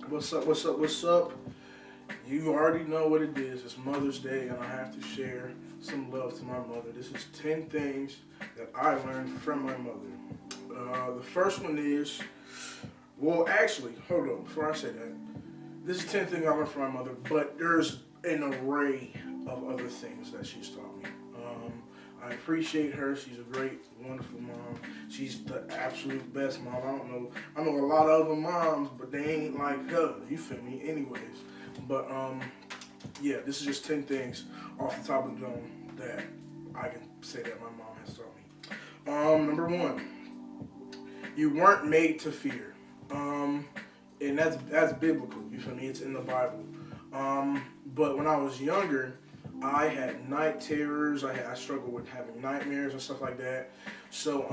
What's up, what's up, what's up? You already know what it is. It's Mother's Day, and I have to share some love to my mother. This is 10 things that I learned from my mother. The first one is, well, actually, hold on, before I say that, this is 10 things I learned from my mother, but there's an array of other things that she's taught me. I appreciate her. She's a great, wonderful mom. She's the absolute best mom. I know a lot of other moms, but they ain't like her. You feel me? Anyways, but yeah, this is just 10 things off the top of the dome that I can say that my mom has taught me. Number one, you weren't made to fear, and that's biblical. You feel me? It's in the Bible. But when I was younger, I had night terrors. I struggled with having nightmares and stuff like that. So,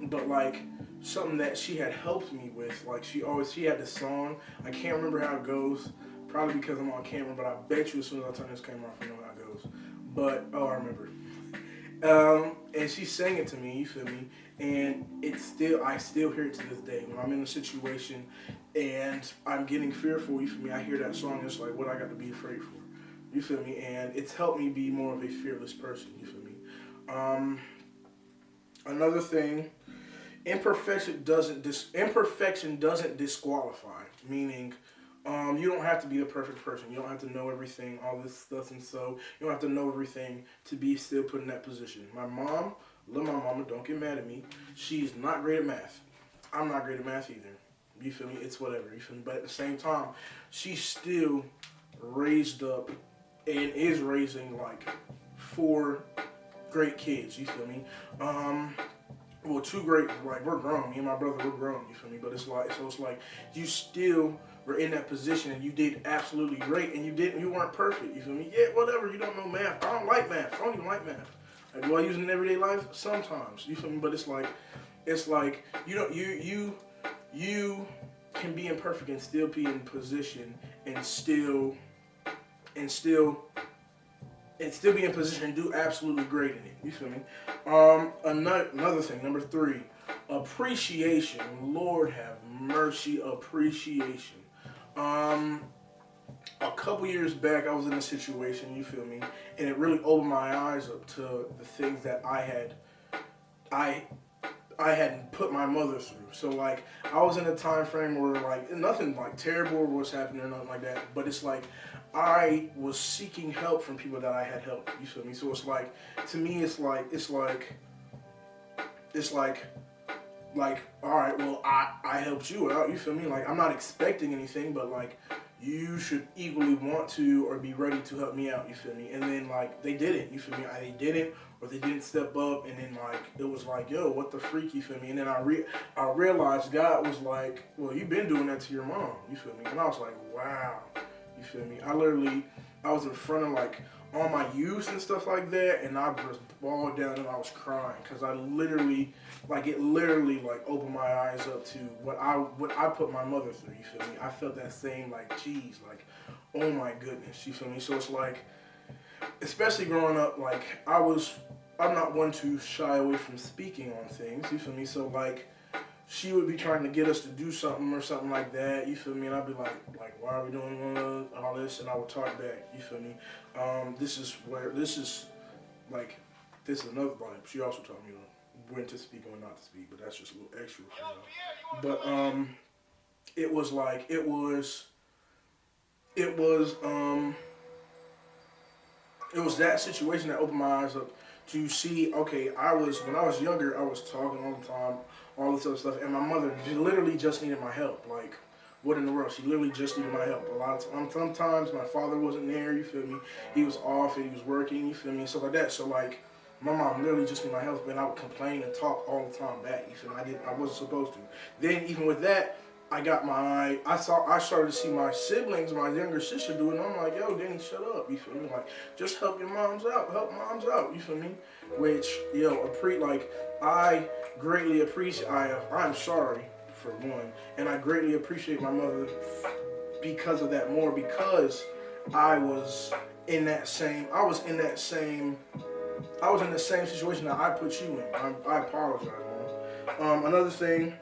but like something that she had helped me with, like she had this song. I can't remember how it goes. Probably because I'm on camera, but I bet you as soon as I turn this camera off, you know how it goes. But I remember it. And she sang it to me. You feel me? And I still hear it to this day when I'm in a situation and I'm getting fearful. You feel me? I hear that song. It's like what I got to be afraid for. You feel me? And it's helped me be more of a fearless person. You feel me? Another thing, imperfection doesn't disqualify. Meaning, you don't have to be the perfect person. You don't have to know everything, all this stuff, and so you don't have to know everything to be still put in that position. My mom, love my mama. Don't get mad at me. She's not great at math. I'm not great at math either. You feel me? It's whatever. You feel me? But at the same time, she's still raised up and is raising like 4 great kids. You feel me? Well, 2 great, like we're grown. Me and my brother, we're grown. You feel me? But it's like you still were in that position and you did absolutely great, and you weren't perfect. You feel me? Yeah, whatever. You don't know math. I don't like math. I don't even like math. Like, do I use it in everyday life? Sometimes. You feel me? But it's like you can be imperfect and still be in position and still be in position and do absolutely great in it. You feel me? Another thing, number 3, appreciation. Lord have mercy, appreciation. A couple years back, I was in a situation. You feel me? And it really opened my eyes up to the things that I hadn't put my mother through. So like I was in a time frame where like nothing like terrible was happening or nothing like that, but it's like I was seeking help from people that I had helped. You feel me? So it's like to me it's like all right, well I helped you out. You feel me? Like I'm not expecting anything, but like you should equally want to or be ready to help me out. You feel me? And then like they didn't. You feel me? They didn't, or they didn't step up, and then like it was like, yo, what the freak? You feel me? And then I realized God was like, well, you've been doing that to your mom. You feel me? And I was like, wow. You feel me? I was in front of like all my youth and stuff like that, and I was balled down and I was crying because it literally like opened my eyes up to what I put my mother through. You feel me? I felt that same like, geez, like, oh my goodness. You feel me? So it's like, especially growing up, like I'm not one to shy away from speaking on things. You feel me? So like, she would be trying to get us to do something or something like that, you feel me? And I'd be like, why are we doing all this? And I would talk back, you feel me? This is another vibe. She also taught me when to speak and when not to speak, but that's just a little extra for now. But it was that situation that opened my eyes up to see, okay, when I was younger, I was talking all the time, all this other stuff, and my mother literally just needed my help. Like, what in the world? She literally just needed my help. A lot of times, sometimes my father wasn't there, you feel me? He was off and he was working, you feel me? And stuff like that. So like, my mom literally just needed my help, and I would complain and talk all the time back. You feel me? I wasn't supposed to. Then even with that, I started to see my siblings, my younger sister do it, and I'm like, yo, Danny, shut up. You feel me? Like, just help your moms out. Help moms out. You feel me? Which, I greatly appreciate. I'm sorry for one, and I greatly appreciate my mother because of that more, because I was in that same. I was in that same. I was in the same situation that I put you in. I apologize, man. Another thing,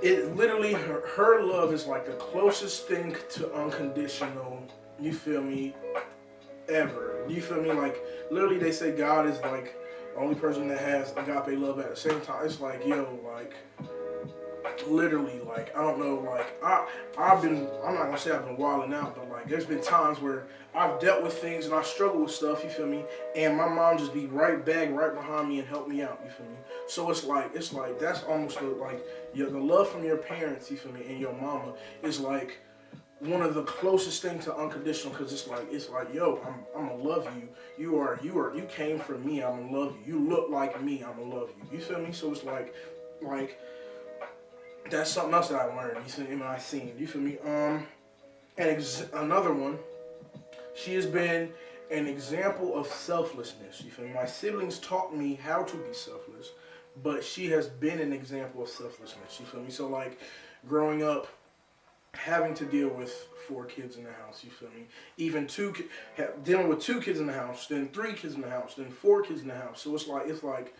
it literally, her love is like the closest thing to unconditional, you feel me, ever. You feel me? Like, literally they say God is like the only person that has agape love at the same time. It's like, yo, like, literally, like, I don't know, like, I'm not gonna say I've been wilding out, but like, there's been times where I've dealt with things and I struggle with stuff, you feel me, and my mom just be right back, right behind me and help me out, you feel me. So it's like that's almost like, the love from your parents, you feel me, and your mama is like one of the closest things to unconditional, because it's like, yo, I'm gonna love you. You came from me. I'm gonna love you. You look like me. I'm gonna love you. You feel me? So it's like that's something else that I learned. You see, I seen. You feel me? Another one. She has been an example of selflessness. You feel me? My siblings taught me how to be selfless, but she has been an example of selflessness. You feel me? So like, growing up, having to deal with 4 kids in the house, you feel me? Even dealing with 2 kids in the house, then 3 kids in the house, then 4 kids in the house. So it's like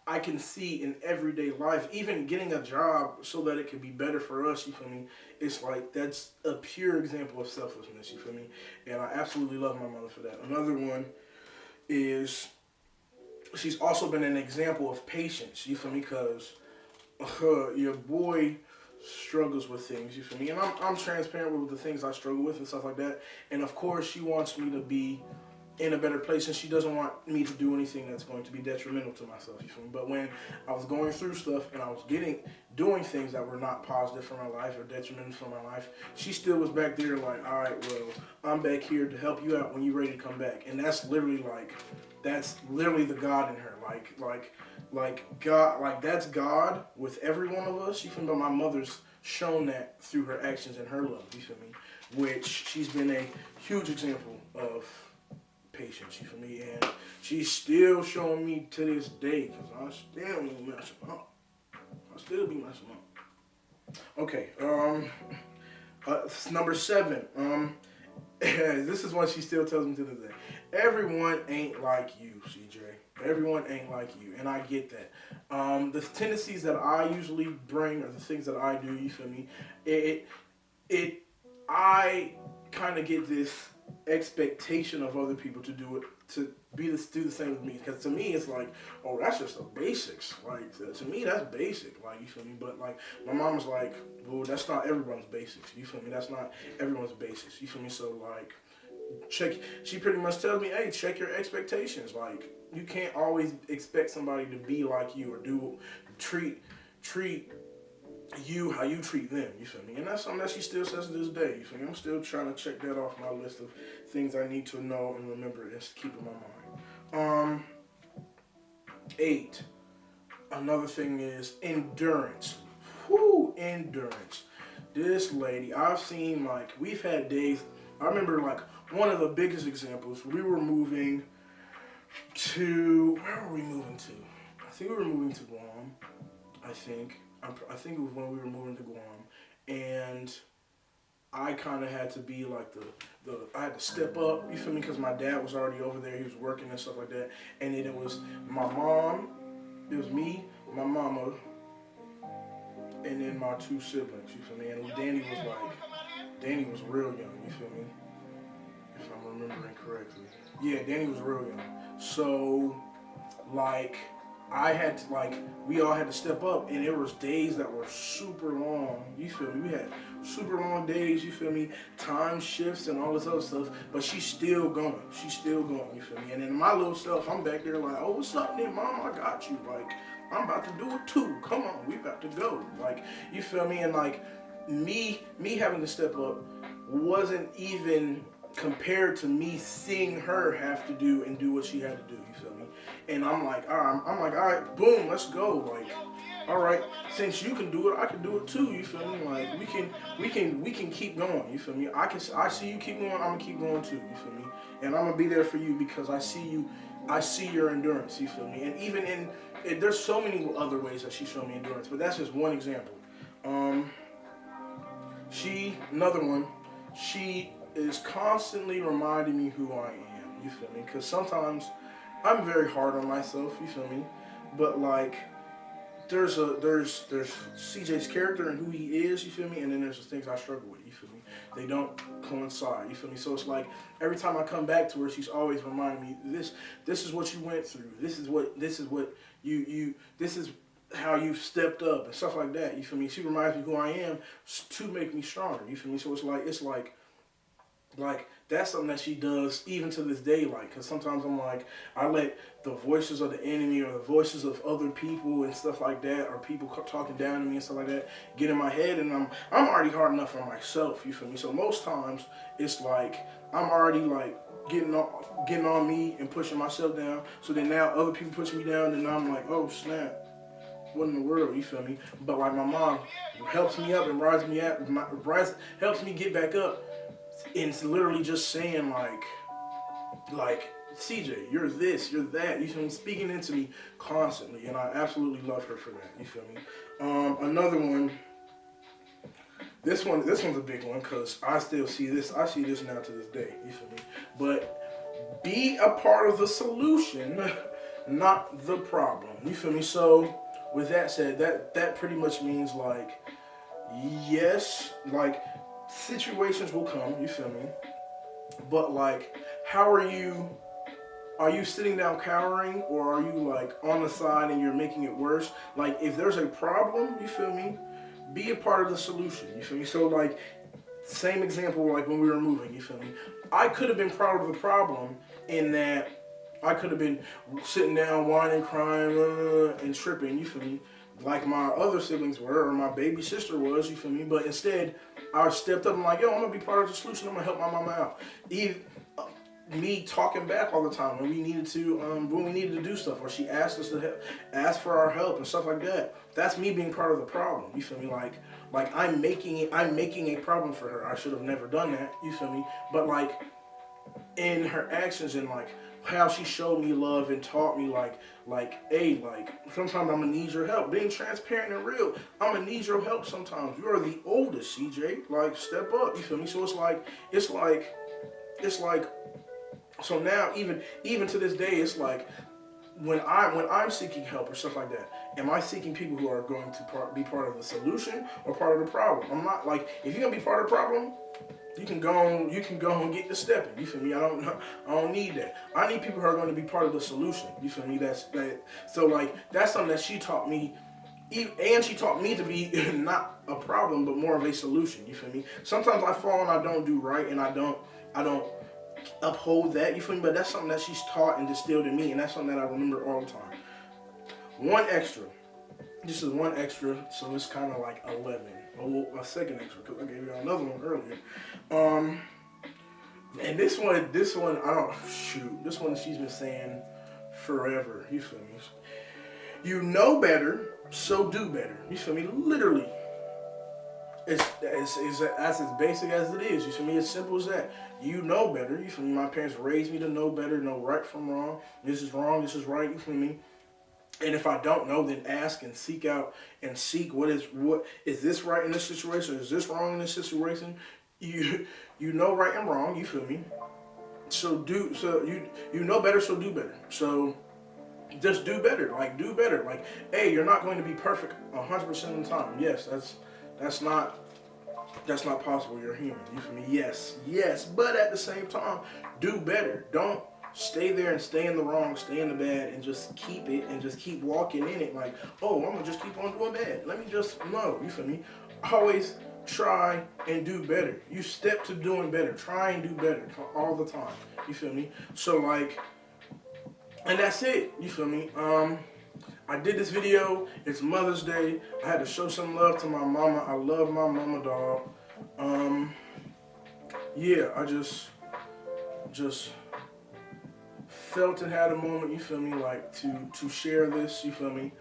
I can see in everyday life, even getting a job so that it can be better for us, you feel me? It's like, that's a pure example of selflessness, you feel me? And I absolutely love my mother for that. Another one is, she's also been an example of patience, you feel me? Because your boy struggles with things, you feel me? And I'm transparent with the things I struggle with and stuff like that. And of course, she wants me to be in a better place, and she doesn't want me to do anything that's going to be detrimental to myself, you feel me? But when I was going through stuff and I was doing things that were not positive for my life or detrimental for my life, she still was back there like, all right, well, I'm back here to help you out when you're ready to come back. And that's literally the God in her. Like God, like, that's God with every one of us. You feel me? But my mother's shown that through her actions and her love, you feel me? Which she's been a huge example of patience, you feel me? And she's still showing me to this day, because I still be messing up. Okay, number 7. This is what she still tells me to this day. Everyone ain't like you, CJ. Everyone ain't like you, and I get that. The tendencies that I usually bring, or the things that I do, you feel me? I kind of get this expectation of other people to do the same with me, because to me it's like, oh, that's just the basics. Like, to me that's basic, like, you feel me? But like, my mom was like, well, that's not everyone's basics, you feel me? That's not everyone's basics, you feel me? So like, she pretty much tells me, hey, check your expectations. Like, you can't always expect somebody to be like you, or treat you how you treat them, you feel me? And that's something that she still says to this day, you feel me? I'm still trying to check that off my list of things I need to know and remember and keep in my mind. 8. Another thing is endurance. Endurance. This lady, I've seen, like, we've had days. I remember, like, one of the biggest examples, we were moving to, where were we moving to? I think we were moving to Guam, I think it was when we were moving to Guam, and I kind of had to be like I had to step up, you feel me, because my dad was already over there, he was working and stuff like that, and then it was my mom, it was me, my mama, and then my 2 siblings, you feel me, and Danny was real young, you feel me, if I'm remembering correctly. Yeah, Danny was real young, so, like, we all had to step up, and there was days that were super long, you feel me? We had super long days, you feel me? Time shifts and all this other stuff, but she's still going, you feel me? And then my little self, I'm back there like, oh, what's up, then, mom? I got you, like, I'm about to do it too. Come on, we about to go. Like, you feel me? And like me having to step up wasn't even compared to me seeing her have to do and do what she had to do. You feel me? And I'm like, all right, boom, let's go. Like, all right, since you can do it, I can do it too. You feel me? Like, we can keep going. You feel me? I see you keep going. I'm gonna keep going too. You feel me? And I'm gonna be there for you because I see you. I see your endurance. You feel me? And even there's so many other ways that she showed me endurance, but that's just one example. Um, another one. She is constantly reminding me who I am. You feel me? Because sometimes I'm very hard on myself. You feel me? But like there's CJ's character and who he is, you feel me, and then there's the things I struggle with, you feel me. They don't coincide, you feel me. So it's like every time I come back to her, she's always reminding me this is what you went through. This is what you this is how you stepped up and stuff like that. You feel me? She reminds me who I am to make me stronger. You feel me? So it's like that's something that she does even to this day. Like, cause sometimes I'm like, I let the voices of the enemy or the voices of other people and stuff like that, or people talking down to me and stuff like that, get in my head, and I'm already hard enough on myself. You feel me? So most times it's like I'm already like getting on me and pushing myself down. So then now other people push me down, and I'm like, oh snap. What in the world, you feel me? But like my mom helps me up and rises me up, helps me get back up. And it's literally just saying like CJ, you're this, you're that. You feel me? Speaking into me constantly, and I absolutely love her for that. You feel me? Another one. This one's a big one because I still see this. I see this now to this day. You feel me? But be a part of the solution, not the problem. You feel me? So with that said, that pretty much means like yes, like situations will come. You feel me? But like, how are you? Are you sitting down cowering, or are you like on the side and you're making it worse? Like, if there's a problem, you feel me? Be a part of the solution. You feel me? So like, same example like when we were moving. You feel me? I could have been part of the problem in that I could have been sitting down, whining, crying, and tripping. You feel me? Like my other siblings were, or my baby sister was. You feel me? But instead, I stepped up and like, yo, I'm gonna be part of the solution. I'm gonna help my mama out. Even me talking back all the time when we needed to do stuff, or she asked us to help, ask for our help and stuff like that. That's me being part of the problem. You feel me? Like I'm making a problem for her. I should have never done that. You feel me? But like in her actions and like how she showed me love and taught me hey, like sometimes I'm gonna need your help. Being transparent and real, I'm gonna need your help sometimes. You are the oldest, CJ. Like, step up. You feel me? So it's like so now even to this day, it's like when I'm seeking help or stuff like that, am I seeking people who are going to be part of the solution or part of the problem? I'm not like, if you're gonna be part of the problem, you can go and get the stepping. You feel me? I don't need that. I need people who are going to be part of the solution. You feel me? So like that's something that she taught me, and she taught me to be not a problem but more of a solution. You feel me? Sometimes I fall and I don't do right, and I don't uphold that. You feel me? But that's something that she's taught and distilled in me, and that's something that I remember all the time. One extra. This is one extra, so it's kind of like 11. Oh, a second extra because I gave you another one earlier. And this one, I don't shoot. This one she's been saying forever. You feel me? You know better, so do better. You feel me? Literally, it's as basic as it is. You feel me? As simple as that. You know better. You feel me? My parents raised me to know better, know right from wrong. This is wrong. This is right. You feel me? And if I don't know, then ask and seek out and seek what is this right in this situation? Is this wrong in this situation? You know right and wrong. You feel me? So you know better, so do better. So just do better. Like, do better. Like, hey, you're not going to be perfect 100% of the time. Yes, that's not possible. You're human. You feel me? Yes. But at the same time, do better. Don't stay there and stay in the wrong, stay in the bad, and just keep it and just keep walking in it. Like, oh, I'm gonna just keep on doing bad. Let me just no. You feel me? Always try and do better. You step to doing better. Try and do better all the time. You feel me? So like, and that's it. You feel me? I did this video. It's Mother's Day. I had to show some love to my mama. I love my mama, dog. Yeah, I just felt and had a moment, you feel me, like to share this, you feel me.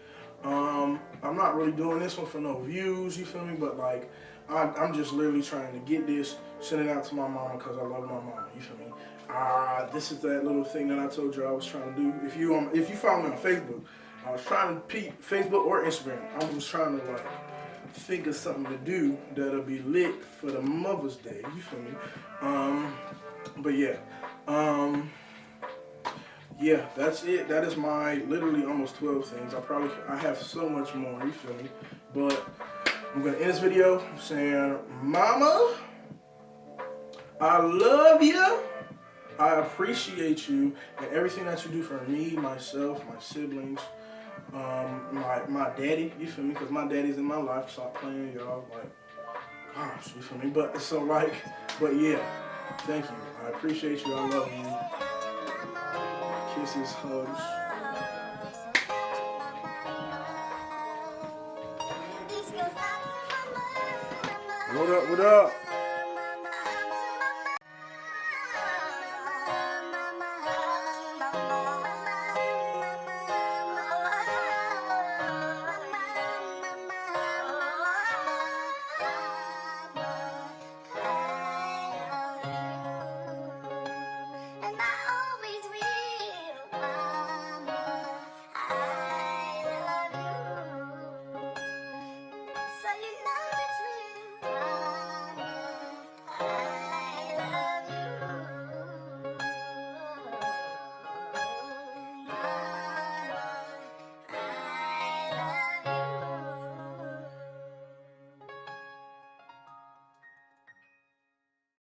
I'm not really doing this one for no views, you feel me, but like I'm just literally trying to get this, send it out to my mama because I love my mama, you feel me. This is that little thing that I told you I was trying to do. If you follow me on Facebook, I was trying to peep Facebook or Instagram. I was trying to like think of something to do that'll be lit for the Mother's Day, you feel me. But yeah. Yeah, that's it. That is my literally almost 12 things. I have so much more, you feel me? But I'm gonna end this video saying, Mama, I love you. I appreciate you and everything that you do for me, myself, my siblings, my daddy, you feel me? Because my daddy's in my life. Stop playing, y'all. Like, gosh, you feel me? But yeah, thank you. I appreciate you. I love you. Kisses, hugs. What up, what up?